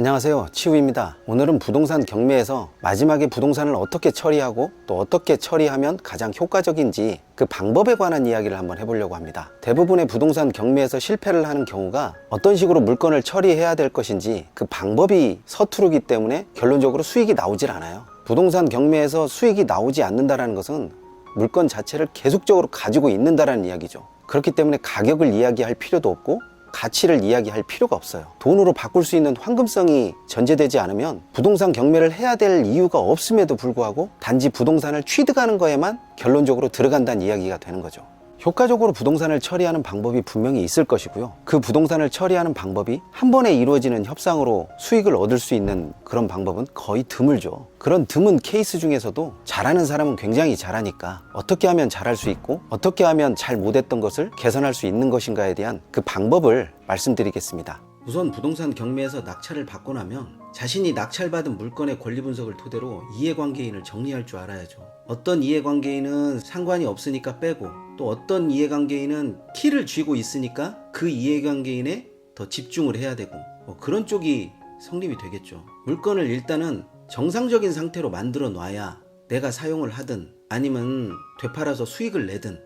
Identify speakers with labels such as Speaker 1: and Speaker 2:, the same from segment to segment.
Speaker 1: 안녕하세요, 치우입니다. 오늘은 부동산 경매에서 마지막에 부동산을 어떻게 처리하고 또 어떻게 처리하면 가장 효과적인지 그 방법에 관한 이야기를 한번 해보려고 합니다. 대부분의 부동산 경매에서 실패를 하는 경우가 어떤 식으로 물건을 처리해야 될 것인지 그 방법이 서투르기 때문에 결론적으로 수익이 나오질 않아요. 부동산 경매에서 수익이 나오지 않는다는 것은 물건 자체를 계속적으로 가지고 있는다는 이야기죠. 그렇기 때문에 가격을 이야기할 필요도 없고 가치를 이야기할 필요가 없어요. 돈으로 바꿀 수 있는 황금성이 전제되지 않으면 부동산 경매를 해야 될 이유가 없음에도 불구하고 단지 부동산을 취득하는 거에만 결론적으로 들어간다는 이야기가 되는 거죠. 효과적으로 부동산을 처리하는 방법이 분명히 있을 것이고요. 그 부동산을 처리하는 방법이 한 번에 이루어지는 협상으로 수익을 얻을 수 있는 그런 방법은 거의 드물죠. 그런 드문 케이스 중에서도 잘하는 사람은 굉장히 잘하니까 어떻게 하면 잘할 수 있고 어떻게 하면 잘 못했던 것을 개선할 수 있는 것인가에 대한 그 방법을 말씀드리겠습니다. 우선 부동산 경매에서 낙찰을 받고 나면 자신이 낙찰받은 물건의 권리 분석을 토대로 이해관계인을 정리할 줄 알아야죠. 어떤 이해관계인은 상관이 없으니까 빼고 또 어떤 이해관계인은 키를 쥐고 있으니까 그 이해관계인에 더 집중을 해야 되고 그런 쪽이 성립이 되겠죠. 물건을 일단은 정상적인 상태로 만들어 놔야 내가 사용을 하든 아니면 되팔아서 수익을 내든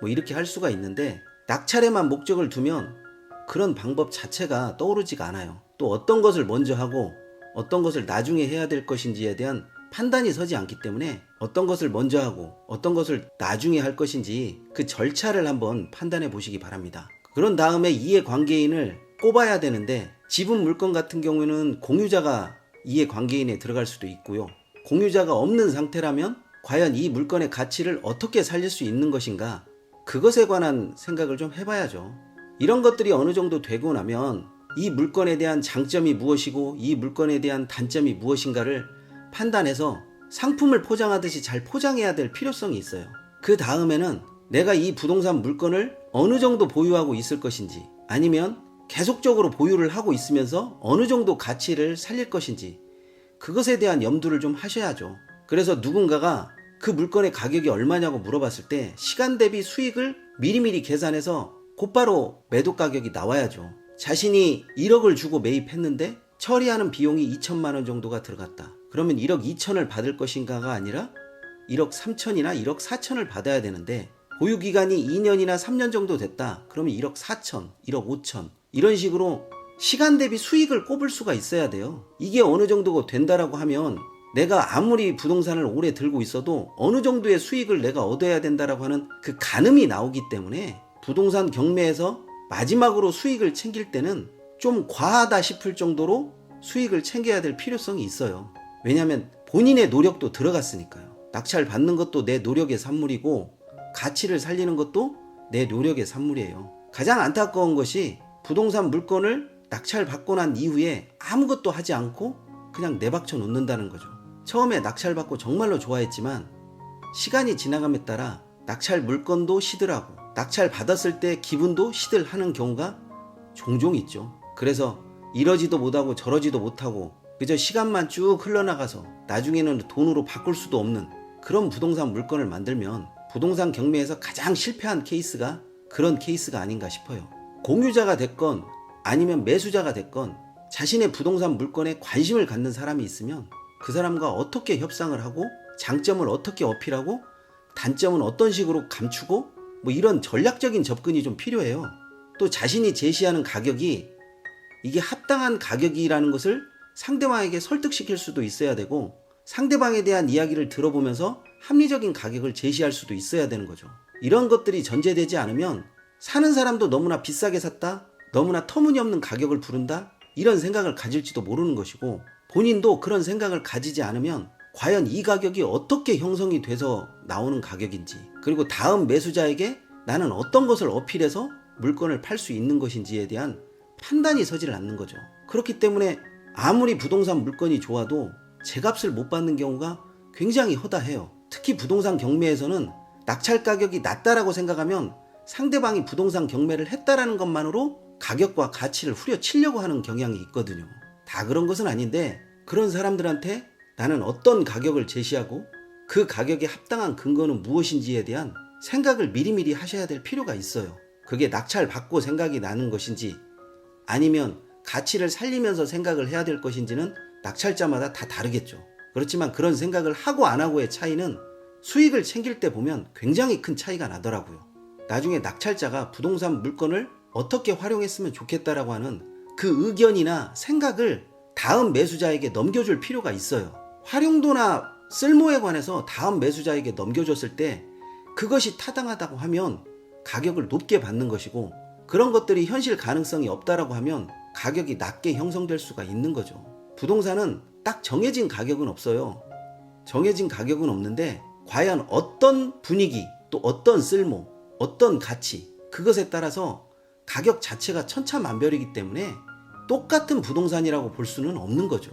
Speaker 1: 이렇게 할 수가 있는데 낙찰에만 목적을 두면 그런 방법 자체가 떠오르지가 않아요. 또 어떤 것을 먼저 하고 어떤 것을 나중에 해야 될 것인지에 대한 판단이 서지 않기 때문에 어떤 것을 먼저 하고 어떤 것을 나중에 할 것인지 그 절차를 한번 판단해 보시기 바랍니다. 그런 다음에 이해관계인을 꼽아야 되는데 지분 물건 같은 경우에는 공유자가 이해관계인에 들어갈 수도 있고요. 공유자가 없는 상태라면 과연 이 물건의 가치를 어떻게 살릴 수 있는 것인가, 그것에 관한 생각을 좀 해봐야죠. 이런 것들이 어느 정도 되고 나면 이 물건에 대한 장점이 무엇이고 이 물건에 대한 단점이 무엇인가를 판단해서 상품을 포장하듯이 잘 포장해야 될 필요성이 있어요. 그 다음에는 내가 이 부동산 물건을 어느 정도 보유하고 있을 것인지 아니면 계속적으로 보유를 하고 있으면서 어느 정도 가치를 살릴 것인지 그것에 대한 염두를 좀 하셔야죠. 그래서 누군가가 그 물건의 가격이 얼마냐고 물어봤을 때 시간 대비 수익을 미리미리 계산해서 곧바로 매도 가격이 나와야죠. 자신이 1억을 주고 매입했는데 처리하는 비용이 2천만 원 정도가 들어갔다. 그러면 1억 2천을 받을 것인가가 아니라 1억 3천이나 1억 4천을 받아야 되는데 보유기간이 2년이나 3년 정도 됐다. 그러면 1억 4천, 1억 5천 이런 식으로 시간 대비 수익을 꼽을 수가 있어야 돼요. 이게 어느 정도가 된다라고 하면 내가 아무리 부동산을 오래 들고 있어도 어느 정도의 수익을 내가 얻어야 된다라고 하는 그 가늠이 나오기 때문에 부동산 경매에서 마지막으로 수익을 챙길 때는 좀 과하다 싶을 정도로 수익을 챙겨야 될 필요성이 있어요. 왜냐하면 본인의 노력도 들어갔으니까요. 낙찰 받는 것도 내 노력의 산물이고 가치를 살리는 것도 내 노력의 산물이에요. 가장 안타까운 것이 부동산 물건을 낙찰 받고 난 이후에 아무것도 하지 않고 그냥 내박쳐 놓는다는 거죠. 처음에 낙찰 받고 정말로 좋아했지만 시간이 지나감에 따라 낙찰 물건도 시들하고 낙찰 받았을 때 기분도 시들하는 경우가 종종 있죠. 그래서 이러지도 못하고 저러지도 못하고 그저 시간만 쭉 흘러나가서 나중에는 돈으로 바꿀 수도 없는 그런 부동산 물건을 만들면 부동산 경매에서 가장 실패한 케이스가 그런 케이스가 아닌가 싶어요. 공유자가 됐건 아니면 매수자가 됐건 자신의 부동산 물건에 관심을 갖는 사람이 있으면 그 사람과 어떻게 협상을 하고 장점을 어떻게 어필하고 단점은 어떤 식으로 감추고 이런 전략적인 접근이 좀 필요해요. 또 자신이 제시하는 가격이 이게 합당한 가격이라는 것을 상대방에게 설득시킬 수도 있어야 되고 상대방에 대한 이야기를 들어보면서 합리적인 가격을 제시할 수도 있어야 되는 거죠. 이런 것들이 전제되지 않으면 사는 사람도 너무나 비싸게 샀다, 너무나 터무니없는 가격을 부른다 이런 생각을 가질지도 모르는 것이고 본인도 그런 생각을 가지지 않으면 과연 이 가격이 어떻게 형성이 돼서 나오는 가격인지 그리고 다음 매수자에게 나는 어떤 것을 어필해서 물건을 팔 수 있는 것인지에 대한 판단이 서질 않는 거죠. 그렇기 때문에 아무리 부동산 물건이 좋아도 제값을 못 받는 경우가 굉장히 허다해요. 특히 부동산 경매에서는 낙찰 가격이 낮다라고 생각하면 상대방이 부동산 경매를 했다라는 것만으로 가격과 가치를 후려치려고 하는 경향이 있거든요. 다 그런 것은 아닌데 그런 사람들한테 나는 어떤 가격을 제시하고 그 가격에 합당한 근거는 무엇인지에 대한 생각을 미리미리 하셔야 될 필요가 있어요. 그게 낙찰 받고 생각이 나는 것인지 아니면 가치를 살리면서 생각을 해야 될 것인지는 낙찰자마다 다 다르겠죠. 그렇지만 그런 생각을 하고 안 하고의 차이는 수익을 챙길 때 보면 굉장히 큰 차이가 나더라고요. 나중에 낙찰자가 부동산 물건을 어떻게 활용했으면 좋겠다라고 하는 그 의견이나 생각을 다음 매수자에게 넘겨줄 필요가 있어요. 활용도나 쓸모에 관해서 다음 매수자에게 넘겨줬을 때 그것이 타당하다고 하면 가격을 높게 받는 것이고, 그런 것들이 현실 가능성이 없다라고 하면 가격이 낮게 형성될 수가 있는 거죠. 부동산은 딱 정해진 가격은 없어요. 정해진 가격은 없는데 과연 어떤 분위기, 또 어떤 쓸모, 어떤 가치, 그것에 따라서 가격 자체가 천차만별이기 때문에 똑같은 부동산이라고 볼 수는 없는 거죠.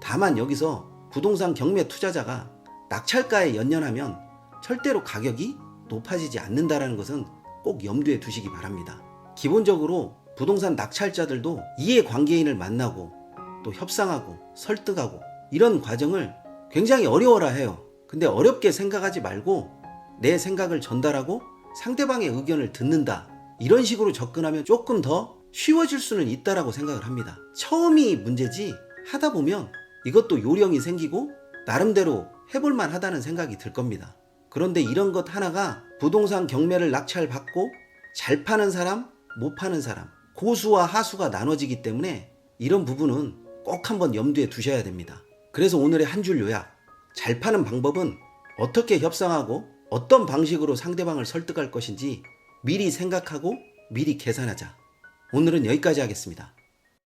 Speaker 1: 다만 여기서 부동산 경매 투자자가 낙찰가에 연연하면 절대로 가격이 높아지지 않는다는 것은 꼭 염두에 두시기 바랍니다. 기본적으로 부동산 낙찰자들도 이해관계인을 만나고 또 협상하고 설득하고 이런 과정을 굉장히 어려워라 해요. 근데 어렵게 생각하지 말고 내 생각을 전달하고 상대방의 의견을 듣는다, 이런 식으로 접근하면 조금 더 쉬워질 수는 있다라고 생각을 합니다. 처음이 문제지 하다 보면 이것도 요령이 생기고 나름대로 해볼만 하다는 생각이 들 겁니다. 그런데 이런 것 하나가 부동산 경매를 낙찰받고 잘 파는 사람, 못 파는 사람, 고수와 하수가 나눠지기 때문에 이런 부분은 꼭 한번 염두에 두셔야 됩니다. 그래서 오늘의 한 줄 요약, 잘 파는 방법은 어떻게 협상하고 어떤 방식으로 상대방을 설득할 것인지 미리 생각하고 미리 계산하자. 오늘은 여기까지 하겠습니다.